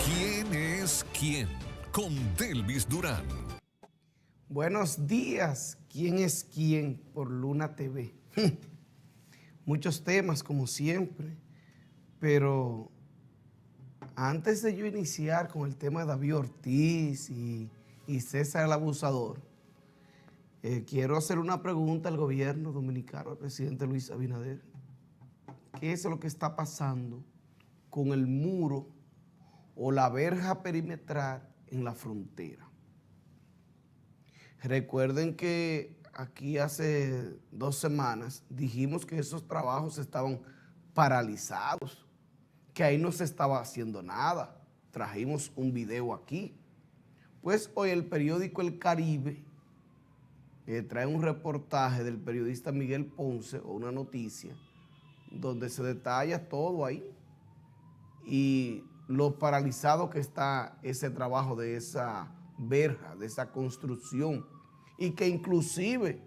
¿Quién es quién? Con Delvis Durán. Buenos días, ¿quién es quién? Por Luna TV. Muchos temas como siempre, pero antes de yo iniciar con el tema de David Ortiz y César el Abusador, quiero hacer una pregunta al gobierno dominicano, al presidente Luis Abinader. ¿Qué es lo que está pasando con el muro o la verja perimetral en la frontera? Recuerden que aquí hace 2 semanas dijimos que esos trabajos estaban paralizados, que ahí no se estaba haciendo nada. Trajimos un video aquí. Pues hoy el periódico El Caribe trae un reportaje del periodista Miguel Ponce, o una noticia, donde se detalla todo ahí y lo paralizado que está ese trabajo de esa verja, de esa construcción, y que inclusive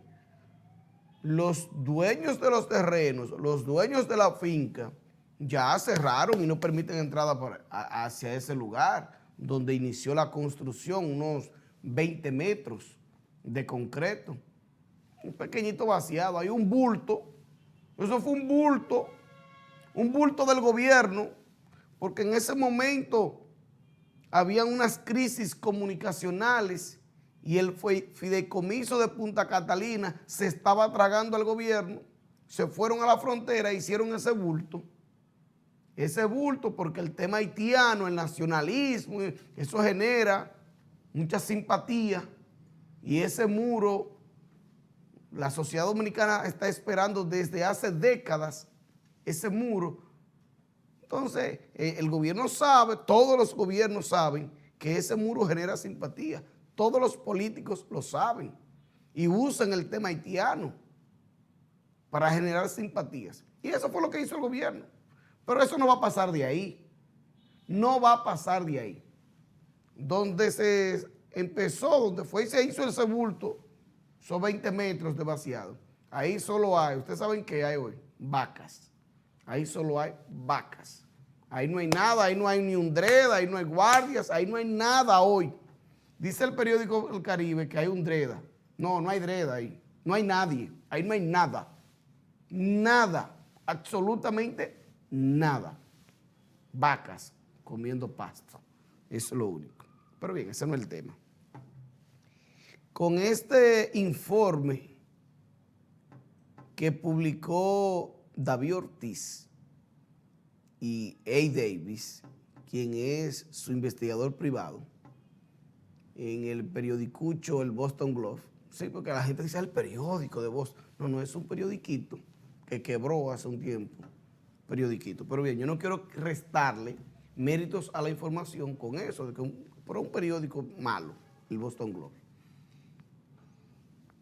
los dueños de los terrenos, los dueños de la finca, ya cerraron y no permiten entrada hacia ese lugar donde inició la construcción, unos 20 metros de concreto, un pequeñito vaciado, hay un bulto, eso fue un bulto del gobierno, porque en ese momento habían unas crisis comunicacionales y el fideicomiso de Punta Catalina se estaba tragando al gobierno, se fueron a la frontera e hicieron ese bulto porque el tema haitiano, el nacionalismo, eso genera mucha simpatía y ese muro la sociedad dominicana está esperando desde hace décadas ese muro. Entonces, el gobierno sabe, todos los gobiernos saben que ese muro genera simpatía. Todos los políticos lo saben y usan el tema haitiano para generar simpatías. Y eso fue lo que hizo el gobierno. Pero eso no va a pasar de ahí. No va a pasar de ahí. Donde se empezó, donde fue y se hizo ese bulto, son 20 metros de vaciado. Ahí solo hay, ustedes saben qué hay hoy, vacas. Ahí solo hay vacas. Ahí no hay nada, ahí no hay ni un DREDA, ahí no hay guardias, ahí no hay nada hoy. Dice el periódico El Caribe que hay un DREDA. No, no hay DREDA ahí. No hay nadie. Ahí no hay nada. Nada. Absolutamente nada. Vacas comiendo pasto. Eso es lo único. Pero bien, ese no es el tema. Con este informe que publicó David Ortiz y A. Davis, quien es su investigador privado, en el periodicucho El Boston Globe. Sí, porque la gente dice el periódico de Boston. No, no, es un periodiquito que quebró hace un tiempo. Periodiquito. Pero bien, yo no quiero restarle méritos a la información con eso, de que pero un periódico malo, el Boston Globe.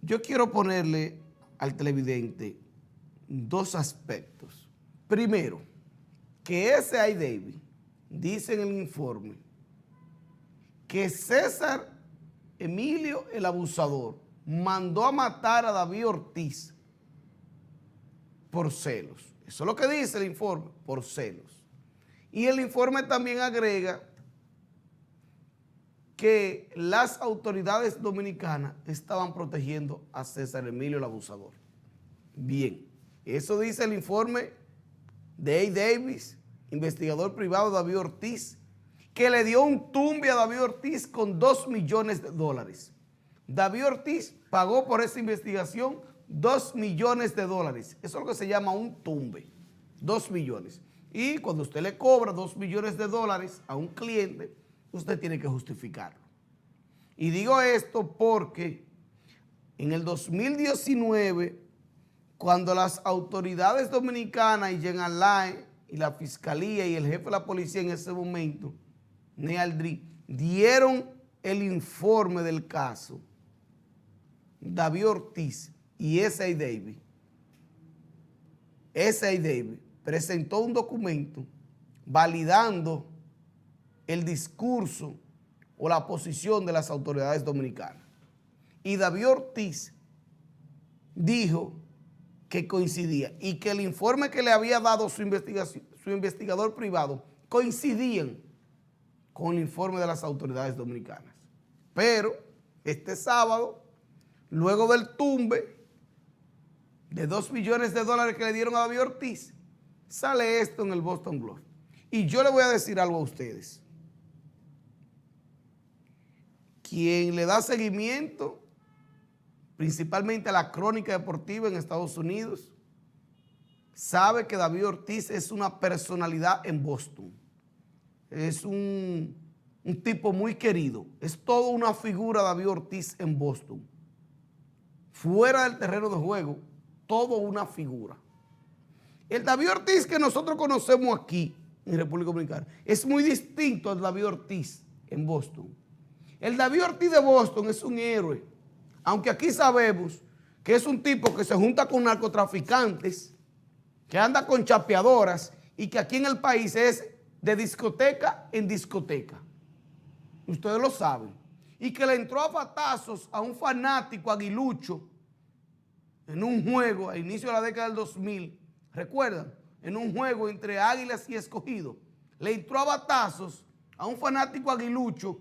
Yo quiero ponerle al televidente 2 aspectos. Primero, que ese A. Davis dice en el informe que César Emilio el Abusador mandó a matar a David Ortiz por celos. Eso es lo que dice el informe, por celos. Y el informe también agrega que las autoridades dominicanas estaban protegiendo a César Emilio el Abusador. Bien, eso dice el informe de A. Davis, investigador privado David Ortiz, que le dio un tumbe a David Ortiz con $2 millones. David Ortiz pagó por esa investigación $2 millones. Eso es lo que se llama un tumbe, 2 millones. Y cuando usted le cobra $2 millones a un cliente, usted tiene que justificarlo. Y digo esto porque en el 2019, cuando las autoridades dominicanas y Jean Alain y la fiscalía y el jefe de la policía en ese momento, Nealdri, dieron el informe del caso, David Ortiz y S.A. Davis presentó un documento validando el discurso o la posición de las autoridades dominicanas. Y David Ortiz dijo que coincidía y que el informe que le había dado su investigador privado coincidían con el informe de las autoridades dominicanas. Pero este sábado, luego del tumbe de $2 millones que le dieron a David Ortiz, sale esto en el Boston Globe. Y yo le voy a decir algo a ustedes. Quien le da seguimiento principalmente a la crónica deportiva en Estados Unidos, sabe que David Ortiz es una personalidad en Boston. Es un tipo muy querido. Es toda una figura David Ortiz en Boston. Fuera del terreno de juego, todo una figura. El David Ortiz que nosotros conocemos aquí en República Dominicana es muy distinto al David Ortiz en Boston. El David Ortiz de Boston es un héroe, aunque aquí sabemos que es un tipo que se junta con narcotraficantes, que anda con chapeadoras y que aquí en el país es de discoteca en discoteca. Ustedes lo saben. Y que le entró a patazos a un fanático aguilucho en un juego a inicio de la década del 2000. ¿Recuerdan? En un juego entre Águilas y Escogido. Le entró a batazos a un fanático aguilucho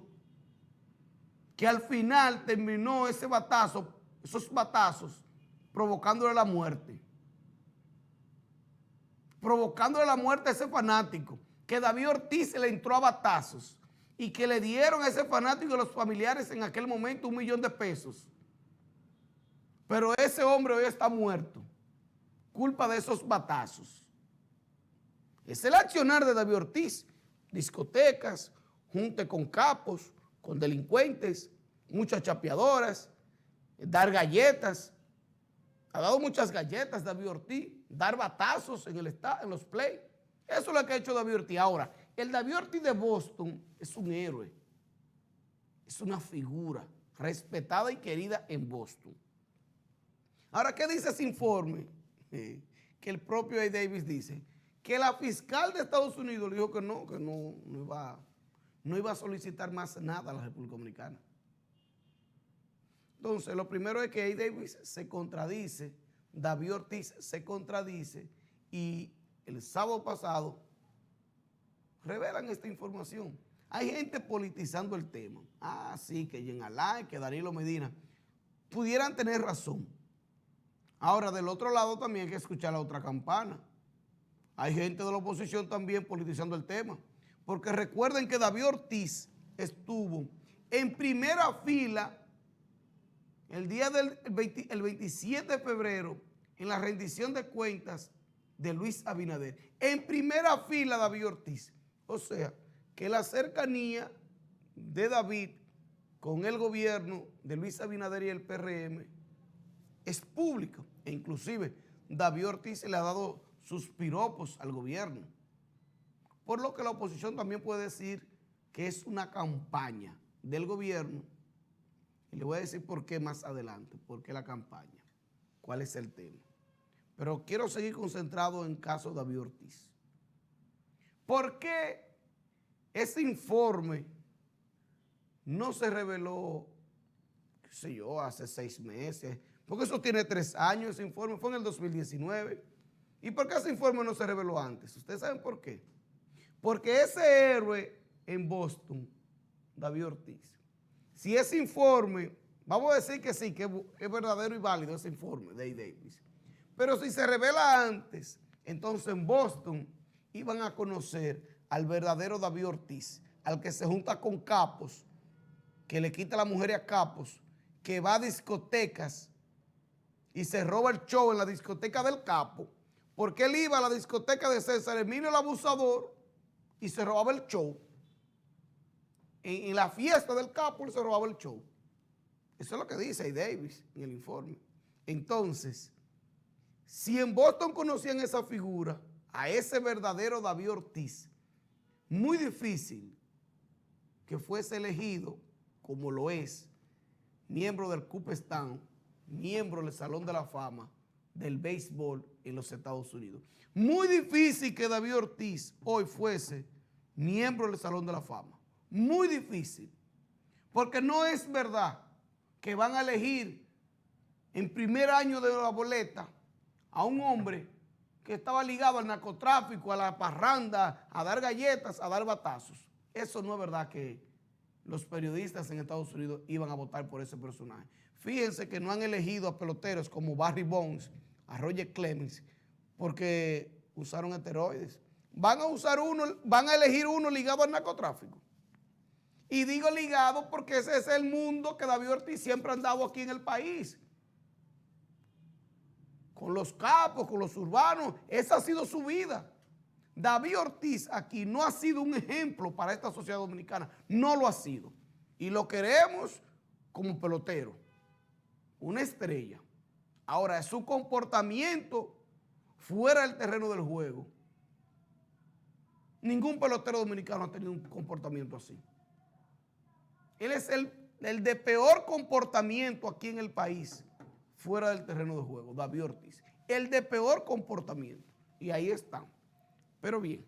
que al final terminó esos batazos, provocándole la muerte. Provocándole la muerte a ese fanático, que David Ortiz le entró a batazos y que le dieron a ese fanático y a los familiares en aquel momento $1 millón. Pero ese hombre hoy está muerto, culpa de esos batazos. Es el accionar de David Ortiz, discotecas, junte con capos, con delincuentes, muchas chapeadoras, dar galletas. Ha dado muchas galletas David Ortiz, dar batazos en los play. Eso es lo que ha hecho David Ortiz. Ahora, el David Ortiz de Boston es un héroe, es una figura respetada y querida en Boston. Ahora, ¿qué dice ese informe? Que el propio A. Davis dice que la fiscal de Estados Unidos le dijo que no iba a solicitar más nada a la República Dominicana. Entonces, lo primero es que A. Davis se contradice, David Ortiz se contradice y el sábado pasado revelan esta información. Hay gente politizando el tema. Sí, que Jean Alain, que Danilo Medina pudieran tener razón. Ahora, del otro lado también hay que escuchar la otra campana. Hay gente de la oposición también politizando el tema. Porque recuerden que David Ortiz estuvo en primera fila el día del 27 de febrero en la rendición de cuentas de Luis Abinader. En primera fila David Ortiz. O sea, que la cercanía de David con el gobierno de Luis Abinader y el PRM es pública. E inclusive David Ortiz le ha dado sus piropos al gobierno. Por lo que la oposición también puede decir que es una campaña del gobierno. Y le voy a decir por qué más adelante, por qué la campaña, cuál es el tema. Pero quiero seguir concentrado en el caso de David Ortiz. ¿Por qué ese informe no se reveló, qué sé yo, hace 6 meses? Porque eso tiene 3 años, ese informe fue en el 2019. ¿Y por qué ese informe no se reveló antes? ¿Ustedes saben por qué? Porque ese héroe en Boston, David Ortiz, si ese informe, vamos a decir que sí, que es verdadero y válido ese informe de A. Davis, pero si se revela antes, entonces en Boston iban a conocer al verdadero David Ortiz, al que se junta con capos, que le quita la mujer a capos, que va a discotecas y se roba el show en la discoteca del capo, porque él iba a la discoteca de César Emilio el Abusador y se robaba el show. En la fiesta del capo él se robaba el show. Eso es lo que dice A. Davis en el informe. Entonces, si en Boston conocían esa figura, a ese verdadero David Ortiz, muy difícil que fuese elegido, como lo es, miembro del Cooperstown, miembro del Salón de la Fama del béisbol en los Estados Unidos. Muy difícil que David Ortiz hoy fuese miembro del Salón de la Fama. Muy difícil. Porque no es verdad que van a elegir en primer año de la boleta a un hombre que estaba ligado al narcotráfico, a la parranda, a dar galletas, a dar batazos. Eso no es verdad que los periodistas en Estados Unidos iban a votar por ese personaje. Fíjense que no han elegido a peloteros como Barry Bonds, a Roger Clemens, porque usaron esteroides. Van a elegir uno ligado al narcotráfico. Y digo ligado porque ese es el mundo que David Ortiz siempre ha andado aquí en el país. Con los capos, con los urbanos, esa ha sido su vida. David Ortiz aquí no ha sido un ejemplo para esta sociedad dominicana, no lo ha sido. Y lo queremos como pelotero, una estrella. Ahora, su comportamiento fuera del terreno del juego, ningún pelotero dominicano ha tenido un comportamiento así. Él es el de peor comportamiento aquí en el país, fuera del terreno de juego, David Ortiz. El de peor comportamiento. Y ahí están. Pero bien,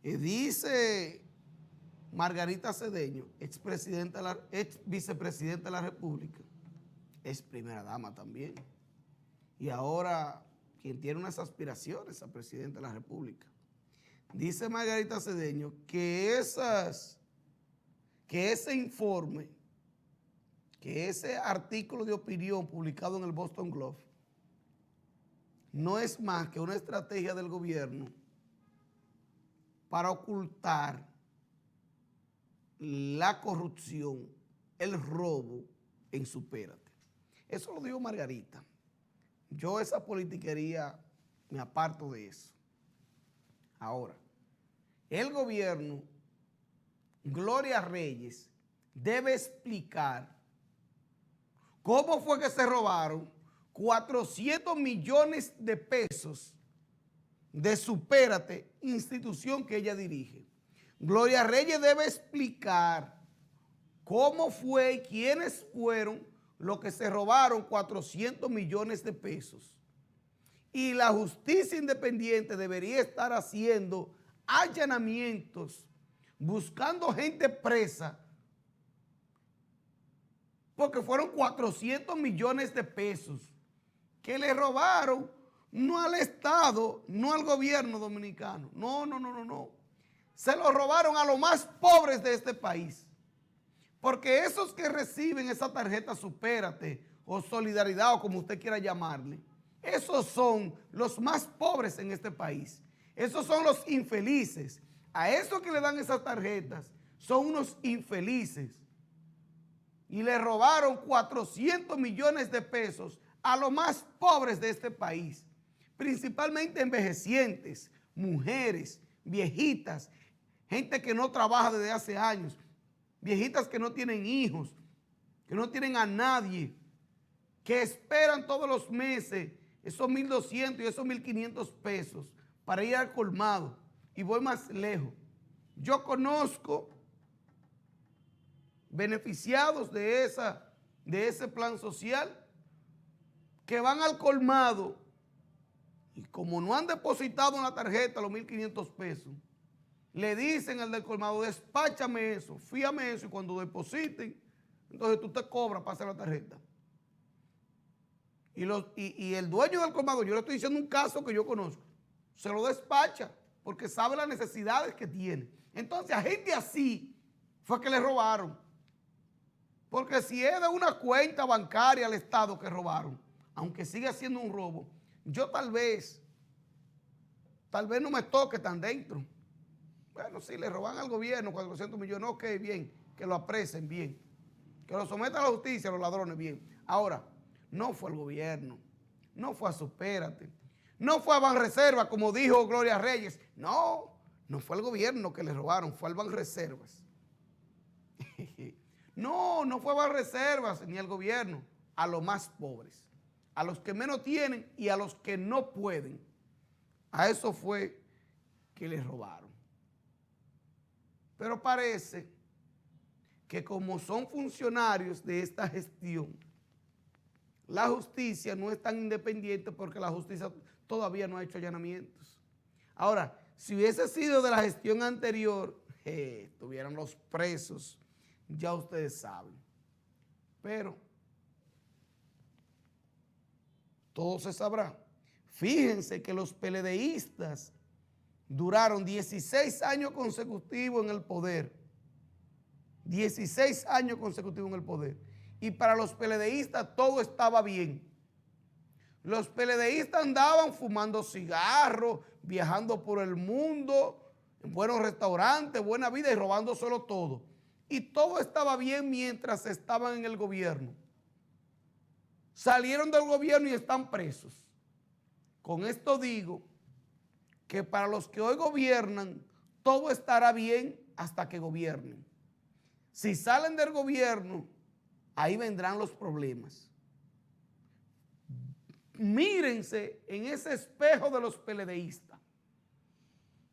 dice Margarita Cedeño, ex vicepresidenta de la República, es primera dama también, y ahora quien tiene unas aspiraciones a presidenta de la República. Dice Margarita Cedeño que ese informe, que ese artículo de opinión publicado en el Boston Globe no es más que una estrategia del gobierno para ocultar la corrupción, el robo en Supérate. Eso lo dijo Margarita. Yo esa politiquería me aparto de eso. Ahora, el gobierno, Gloria Reyes, debe explicar cómo fue que se robaron 400 millones de pesos de Supérate, institución que ella dirige. Gloria Reyes debe explicar cómo fue y quiénes fueron los que se robaron 400 millones de pesos. Y la justicia independiente debería estar haciendo allanamientos, buscando gente presa, porque fueron 400 millones de pesos que le robaron, no al Estado, no al gobierno dominicano, no. Se lo robaron a los más pobres de este país. Porque esos que reciben esa tarjeta Supérate o Solidaridad o como usted quiera llamarle, esos son los más pobres en este país. Esos son los infelices. A esos que le dan esas tarjetas son unos infelices. Y le robaron 400 millones de pesos a los más pobres de este país, principalmente envejecientes, mujeres, viejitas, gente que no trabaja desde hace años, viejitas que no tienen hijos, que no tienen a nadie, que esperan todos los meses esos 1.200 y esos 1.500 pesos para ir al colmado. Y voy más lejos. Yo conozco beneficiados de ese plan social que van al colmado y como no han depositado en la tarjeta los 1.500 pesos, le dicen al del colmado, despáchame eso, fíame eso y cuando depositen, entonces tú te cobras para hacer la tarjeta. Y el dueño del colmado, yo le estoy diciendo un caso que yo conozco, se lo despacha porque sabe las necesidades que tiene. Entonces a gente así fue que le robaron. Porque si es de una cuenta bancaria al Estado que robaron, aunque siga siendo un robo, yo tal vez no me toque tan dentro. Bueno, si le roban al gobierno 400 millones, ok, bien, que lo apresen, bien. Que lo sometan a la justicia, a los ladrones, bien. Ahora, no fue al gobierno, no fue a Supérate, no fue a Banreservas, como dijo Gloria Reyes. No fue al gobierno que le robaron, fue al Banreservas. No fue a Banreservas ni al gobierno, a los más pobres, a los que menos tienen y a los que no pueden. A eso fue que les robaron. Pero parece que como son funcionarios de esta gestión, la justicia no es tan independiente porque la justicia todavía no ha hecho allanamientos. Ahora, si hubiese sido de la gestión anterior, tuvieran los presos, ya ustedes saben. Pero todo se sabrá. Fíjense que los PLDistas duraron 16 años consecutivos en el poder. 16 años consecutivos en el poder. Y para los PLDistas todo estaba bien. Los PLDistas andaban fumando cigarros, viajando por el mundo, en buenos restaurantes, buena vida y robando solo todo. Y todo estaba bien mientras estaban en el gobierno. Salieron del gobierno y están presos. Con esto digo que para los que hoy gobiernan, todo estará bien hasta que gobiernen. Si salen del gobierno, ahí vendrán los problemas. Mírense en ese espejo de los PLDistas,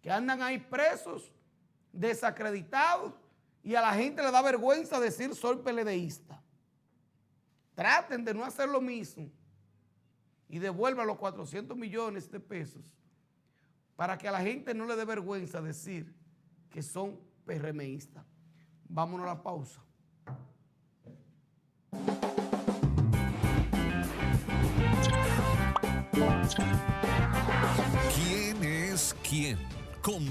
que andan ahí presos, desacreditados, y a la gente le da vergüenza decir soy PLDista. Traten de no hacer lo mismo y devuelvan los 400 millones de pesos para que a la gente no le dé vergüenza decir que son PRMistas. Vámonos a la pausa. ¿Quién es quién? Con